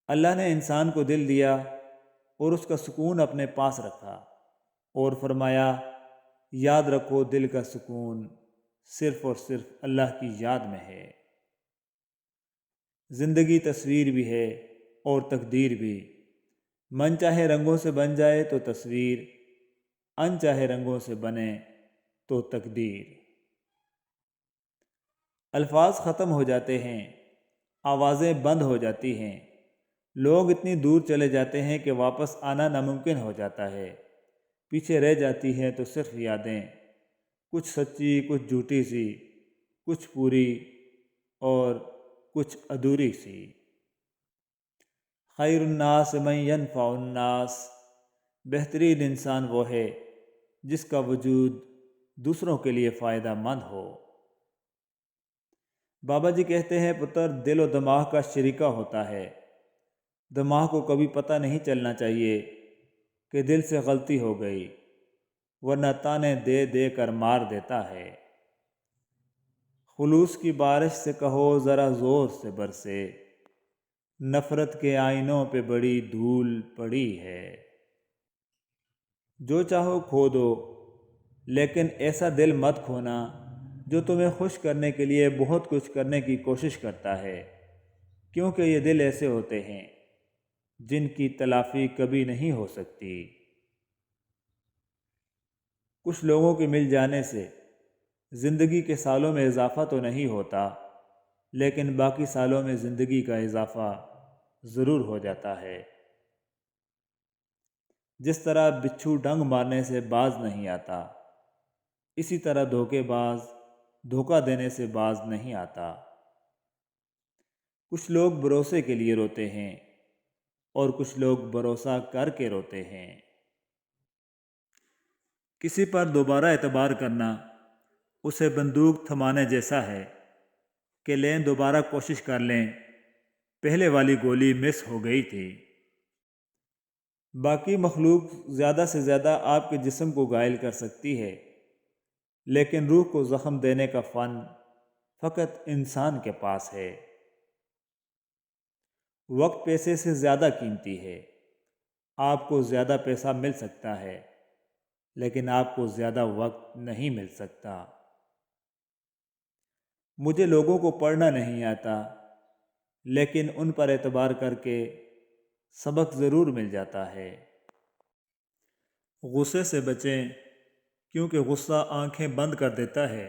اللہ نے انسان کو دل دیا اور اس کا سکون اپنے پاس رکھا، اور فرمایا یاد رکھو دل کا سکون صرف اور صرف اللہ کی یاد میں ہے۔ زندگی تصویر بھی ہے اور تقدیر بھی، من چاہے رنگوں سے بن جائے تو تصویر، ان چاہے رنگوں سے بنے تو تقدیر۔ الفاظ ختم ہو جاتے ہیں، آوازیں بند ہو جاتی ہیں، لوگ اتنی دور چلے جاتے ہیں کہ واپس آنا ناممکن ہو جاتا ہے۔ پیچھے رہ جاتی ہیں تو صرف یادیں، کچھ سچی کچھ جھوٹی سی، کچھ پوری اور کچھ ادھوری سی۔ خیر الناس من ینفع الناس، بہترین انسان وہ ہے جس کا وجود دوسروں کے لیے فائدہ مند ہو۔ بابا جی کہتے ہیں پتر دل و دماغ کا شریکہ ہوتا ہے، دماغ کو کبھی پتہ نہیں چلنا چاہیے کہ دل سے غلطی ہو گئی، ورنہ تانے دے دے کر مار دیتا ہے۔ خلوص کی بارش سے کہو ذرا زور سے برسے، نفرت کے آئینوں پہ بڑی دھول پڑی ہے۔ جو چاہو کھو دو، لیکن ایسا دل مت کھونا جو تمہیں خوش کرنے کے لیے بہت کچھ کرنے کی کوشش کرتا ہے، کیونکہ یہ دل ایسے ہوتے ہیں جن کی تلافی کبھی نہیں ہو سکتی۔ کچھ لوگوں کے مل جانے سے زندگی کے سالوں میں اضافہ تو نہیں ہوتا، لیکن باقی سالوں میں زندگی کا اضافہ ضرور ہو جاتا ہے۔ جس طرح بچھو ڈنگ مارنے سے باز نہیں آتا، اسی طرح دھوکے باز دھوکہ دینے سے باز نہیں آتا۔ کچھ لوگ بھروسے کے لیے روتے ہیں اور کچھ لوگ بھروسہ کر کے روتے ہیں۔ کسی پر دوبارہ اعتبار کرنا اسے بندوق تھمانے جیسا ہے کہ لیں دوبارہ کوشش کر لیں، پہلے والی گولی مس ہو گئی تھی۔ باقی مخلوق زیادہ سے زیادہ آپ کے جسم کو گھائل کر سکتی ہے، لیکن روح کو زخم دینے کا فن فقط انسان کے پاس ہے۔ وقت پیسے سے زیادہ قیمتی ہے۔ آپ کو زیادہ پیسہ مل سکتا ہے، لیکن آپ کو زیادہ وقت نہیں مل سکتا۔ مجھے لوگوں کو پڑھنا نہیں آتا، لیکن ان پر اعتبار کر کے سبق ضرور مل جاتا ہے۔ غصے سے بچیں، کیونکہ غصہ آنکھیں بند کر دیتا ہے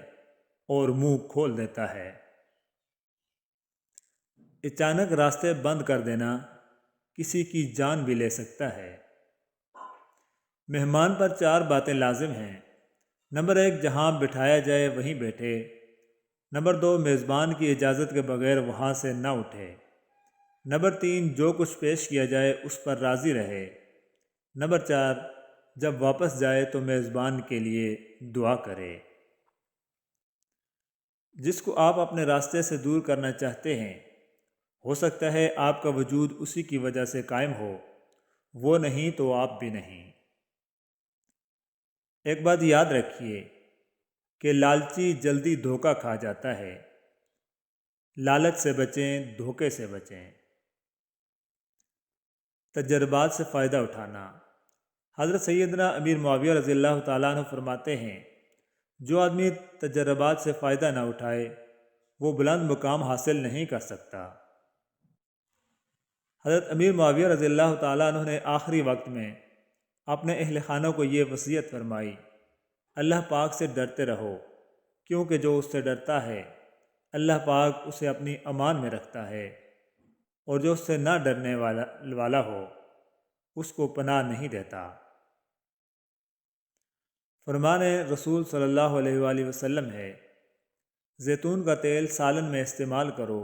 اور منہ کھول دیتا ہے۔ اچانک راستے بند کر دینا کسی کی جان بھی لے سکتا ہے۔ مہمان پر 4 باتیں لازم ہیں۔ نمبر 1، جہاں بٹھایا جائے وہیں بیٹھے۔ نمبر 2، میزبان کی اجازت کے بغیر وہاں سے نہ اٹھے۔ نمبر 3، جو کچھ پیش کیا جائے اس پر راضی رہے۔ نمبر 4، جب واپس جائے تو میزبان کے لیے دعا کرے۔ جس کو آپ اپنے راستے سے دور کرنا چاہتے ہیں، ہو سکتا ہے آپ کا وجود اسی کی وجہ سے قائم ہو، وہ نہیں تو آپ بھی نہیں۔ ایک بات یاد رکھیے کہ لالچی جلدی دھوکہ کھا جاتا ہے۔ لالچ سے بچیں، دھوکے سے بچیں۔ تجربات سے فائدہ اٹھانا۔ حضرت سیدنا امیر معاویہ رضی اللہ تعالیٰ عنہ فرماتے ہیں، جو آدمی تجربات سے فائدہ نہ اٹھائے وہ بلند مقام حاصل نہیں کر سکتا۔ حضرت امیر معاویہ رضی اللہ تعالیٰ عنہ نے آخری وقت میں اپنے اہل خانہ کو یہ وصیت فرمائی، اللہ پاک سے ڈرتے رہو، کیونکہ جو اس سے ڈرتا ہے اللہ پاک اسے اپنی امان میں رکھتا ہے، اور جو اس سے نہ ڈرنے والا ہو اس کو پناہ نہیں دیتا۔ فرمان رسول صلی اللہ علیہ وآلہ وسلم ہے، زیتون کا تیل سالن میں استعمال کرو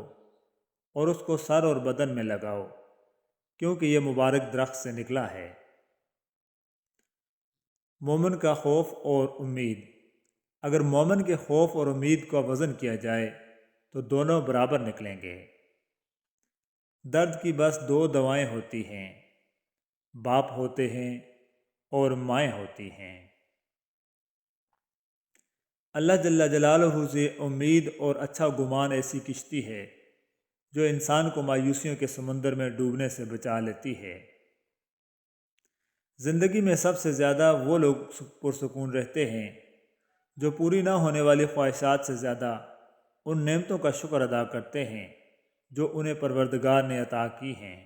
اور اس کو سر اور بدن میں لگاؤ، کیونکہ یہ مبارک درخت سے نکلا ہے۔ مومن کا خوف اور امید۔ اگر مومن کے خوف اور امید کا وزن کیا جائے تو دونوں برابر نکلیں گے۔ درد کی بس 2 دوائیں ہوتی ہیں، باپ ہوتے ہیں اور مائیں ہوتی ہیں۔ اللہ جل جلالہ سے امید اور اچھا گمان ایسی کشتی ہے جو انسان کو مایوسیوں کے سمندر میں ڈوبنے سے بچا لیتی ہے۔ زندگی میں سب سے زیادہ وہ لوگ پرسکون رہتے ہیں جو پوری نہ ہونے والی خواہشات سے زیادہ ان نعمتوں کا شکر ادا کرتے ہیں جو انہیں پروردگار نے عطا کی ہیں۔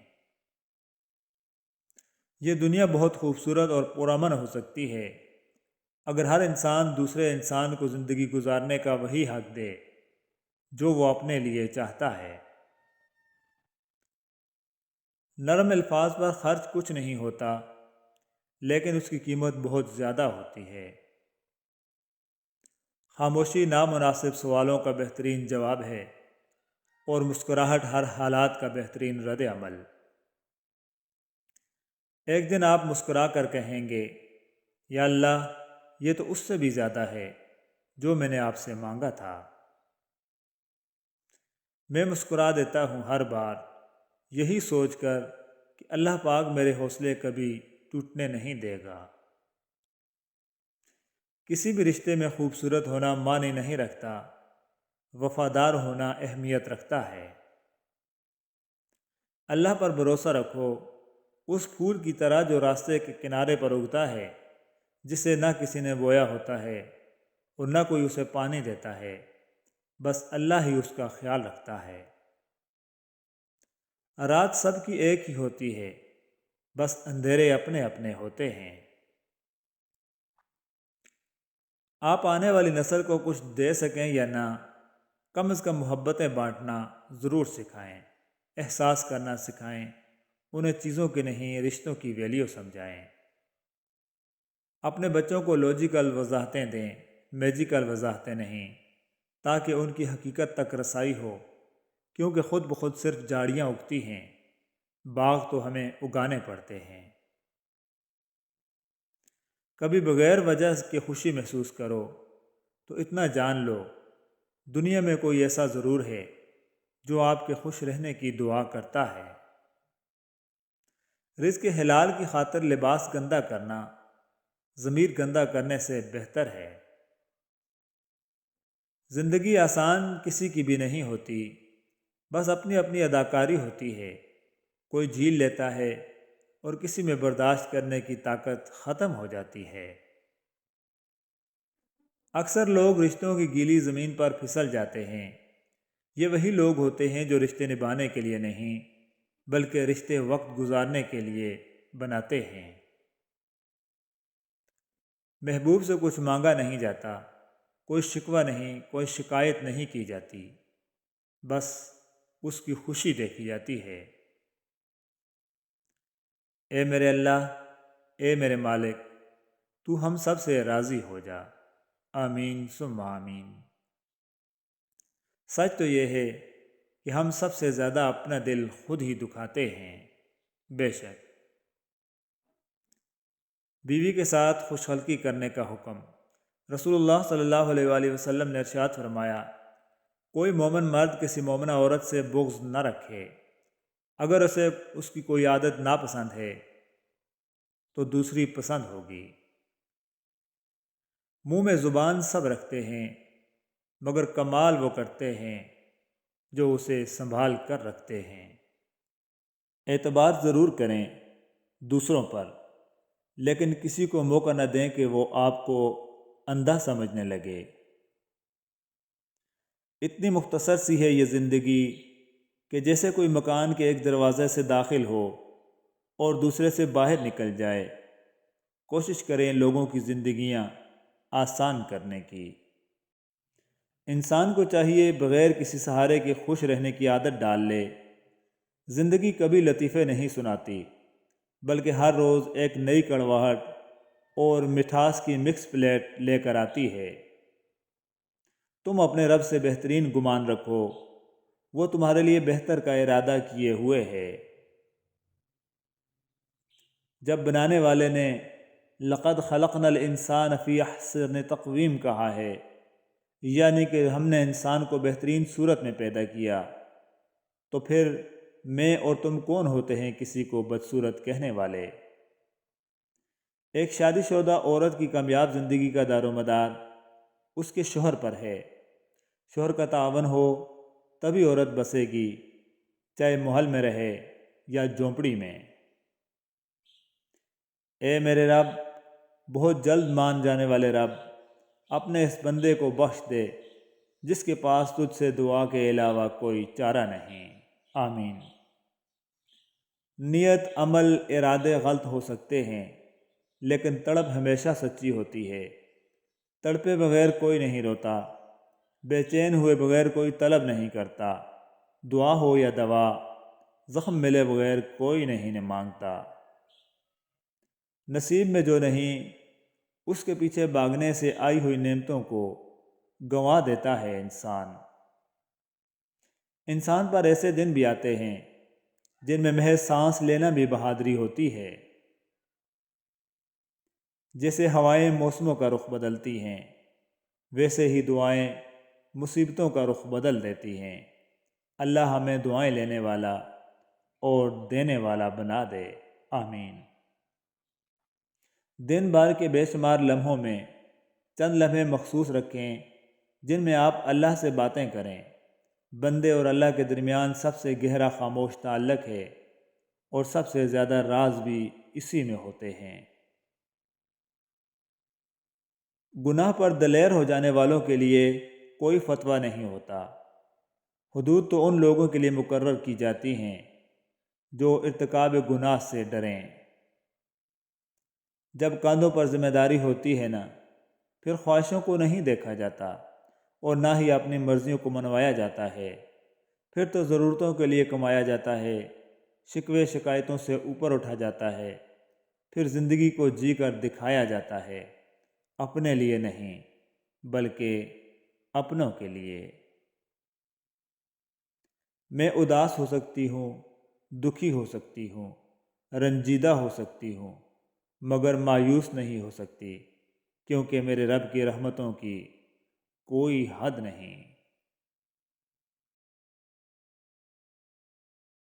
یہ دنیا بہت خوبصورت اور پرامن ہو سکتی ہے اگر ہر انسان دوسرے انسان کو زندگی گزارنے کا وہی حق دے جو وہ اپنے لیے چاہتا ہے۔ نرم الفاظ پر خرچ کچھ نہیں ہوتا، لیکن اس کی قیمت بہت زیادہ ہوتی ہے۔ خاموشی نامناسب سوالوں کا بہترین جواب ہے اور مسکراہٹ ہر حالات کا بہترین رد عمل۔ ایک دن آپ مسکرا کر کہیں گے، یا اللہ، یہ تو اس سے بھی زیادہ ہے جو میں نے آپ سے مانگا تھا۔ میں مسکرا دیتا ہوں ہر بار یہی سوچ کر کہ اللہ پاک میرے حوصلے کبھی ٹوٹنے نہیں دے گا۔ کسی بھی رشتے میں خوبصورت ہونا معنی نہیں رکھتا، وفادار ہونا اہمیت رکھتا ہے۔ اللہ پر بھروسہ رکھو، اس پھول کی طرح جو راستے کے کنارے پر اگتا ہے، جسے نہ کسی نے بویا ہوتا ہے اور نہ کوئی اسے پانی دیتا ہے، بس اللہ ہی اس کا خیال رکھتا ہے۔ رات سب کی ایک ہی ہوتی ہے، بس اندھیرے اپنے اپنے ہوتے ہیں۔ آپ آنے والی نسل کو کچھ دے سکیں یا نہ، کم از کم محبتیں بانٹنا ضرور سکھائیں، احساس کرنا سکھائیں، انہیں چیزوں کی نہیں رشتوں کی ویلیو سمجھائیں۔ اپنے بچوں کو لاجیکل وضاحتیں دیں، میجیکل وضاحتیں نہیں، تاکہ ان کی حقیقت تک رسائی ہو، کیونکہ خود بخود صرف جھاڑیاں اگتی ہیں، باغ تو ہمیں اگانے پڑتے ہیں۔ کبھی بغیر وجہ کے خوشی محسوس کرو تو اتنا جان لو، دنیا میں کوئی ایسا ضرور ہے جو آپ کے خوش رہنے کی دعا کرتا ہے۔ رزق حلال کی خاطر لباس گندا کرنا ضمیر گندا کرنے سے بہتر ہے۔ زندگی آسان کسی کی بھی نہیں ہوتی، بس اپنی اپنی اداکاری ہوتی ہے۔ کوئی جھیل لیتا ہے اور کسی میں برداشت کرنے کی طاقت ختم ہو جاتی ہے۔ اکثر لوگ رشتوں کی گیلی زمین پر پھسل جاتے ہیں۔ یہ وہی لوگ ہوتے ہیں جو رشتے نبھانے کے لیے نہیں بلکہ رشتے وقت گزارنے کے لیے بناتے ہیں۔ محبوب سے کچھ مانگا نہیں جاتا، کوئی شکوہ نہیں، کوئی شکایت نہیں کی جاتی، بس اس کی خوشی دیکھی جاتی ہے۔ اے میرے اللہ، اے میرے مالک، تو ہم سب سے راضی ہو جا، آمین ثم آمین۔ سچ تو یہ ہے کہ ہم سب سے زیادہ اپنا دل خود ہی دکھاتے ہیں۔ بے شک بیوی کے ساتھ خوش خلقی کرنے کا حکم۔ رسول اللہ صلی اللہ علیہ وآلہ وسلم نے ارشاد فرمایا، کوئی مومن مرد کسی مومنہ عورت سے بغض نہ رکھے، اگر اسے اس کی کوئی عادت ناپسند ہے تو دوسری پسند ہوگی۔ منہ میں زبان سب رکھتے ہیں مگر کمال وہ کرتے ہیں جو اسے سنبھال کر رکھتے ہیں۔ اعتبار ضرور کریں دوسروں پر، لیکن کسی کو موقع نہ دیں کہ وہ آپ کو اندھا سمجھنے لگے۔ اتنی مختصر سی ہے یہ زندگی کہ جیسے کوئی مکان کے ایک دروازے سے داخل ہو اور دوسرے سے باہر نکل جائے۔ کوشش کریں لوگوں کی زندگیاں آسان کرنے کی۔ انسان کو چاہیے بغیر کسی سہارے کے خوش رہنے کی عادت ڈال لے۔ زندگی کبھی لطیفے نہیں سناتی، بلکہ ہر روز ایک نئی کڑواہٹ اور مٹھاس کی مکس پلیٹ لے کر آتی ہے۔ تم اپنے رب سے بہترین گمان رکھو، وہ تمہارے لیے بہتر کا ارادہ کیے ہوئے ہے۔ جب بنانے والے نے لقد خلقنا الانسان فی احسن تقویم کہا ہے، یعنی کہ ہم نے انسان کو بہترین صورت میں پیدا کیا، تو پھر میں اور تم کون ہوتے ہیں کسی کو بدصورت کہنے والے؟ ایک شادی شدہ عورت کی کامیاب زندگی کا دار و مدار اس کے شوہر پر ہے۔ شوہر کا تعاون ہو تبھی عورت بسے گی، چاہے محل میں رہے یا جھونپڑی میں۔ اے میرے رب، بہت جلد مان جانے والے رب، اپنے اس بندے کو بخش دے جس کے پاس تجھ سے دعا کے علاوہ کوئی چارہ نہیں۔ آمین۔ نیت، عمل، ارادے غلط ہو سکتے ہیں، لیکن تڑپ ہمیشہ سچی ہوتی ہے۔ تڑپے بغیر کوئی نہیں روتا، بے چین ہوئے بغیر کوئی طلب نہیں کرتا، دعا ہو یا دوا، زخم ملے بغیر کوئی نہیں مانگتا۔ نصیب میں جو نہیں، اس کے پیچھے بھاگنے سے آئی ہوئی نعمتوں کو گنوا دیتا ہے انسان پر ایسے دن بھی آتے ہیں جن میں محض سانس لینا بھی بہادری ہوتی ہے۔ جیسے ہوائیں موسموں کا رخ بدلتی ہیں، ویسے ہی دعائیں مصیبتوں کا رخ بدل دیتی ہیں۔ اللہ ہمیں دعائیں لینے والا اور دینے والا بنا دے۔ آمین۔ دن بھر کے بے شمار لمحوں میں چند لمحے مخصوص رکھیں جن میں آپ اللہ سے باتیں کریں۔ بندے اور اللہ کے درمیان سب سے گہرا خاموش تعلق ہے، اور سب سے زیادہ راز بھی اسی میں ہوتے ہیں۔ گناہ پر دلیر ہو جانے والوں کے لیے کوئی فتویٰ نہیں ہوتا۔ حدود تو ان لوگوں کے لیے مقرر کی جاتی ہیں جو ارتکاب گناہ سے ڈریں۔ جب کاندھوں پر ذمہ داری ہوتی ہے نا، پھر خواہشوں کو نہیں دیکھا جاتا اور نہ ہی اپنی مرضیوں کو منوایا جاتا ہے۔ پھر تو ضرورتوں کے لیے کمایا جاتا ہے، شکوے شکایتوں سے اوپر اٹھا جاتا ہے، پھر زندگی کو جی کر دکھایا جاتا ہے، اپنے لیے نہیں بلکہ اپنوں کے لیے۔ میں اداس ہو سکتی ہوں، دکھی ہو سکتی ہوں، رنجیدہ ہو سکتی ہوں، مگر مایوس نہیں ہو سکتی، کیونکہ میرے رب کی رحمتوں کی کوئی حد نہیں۔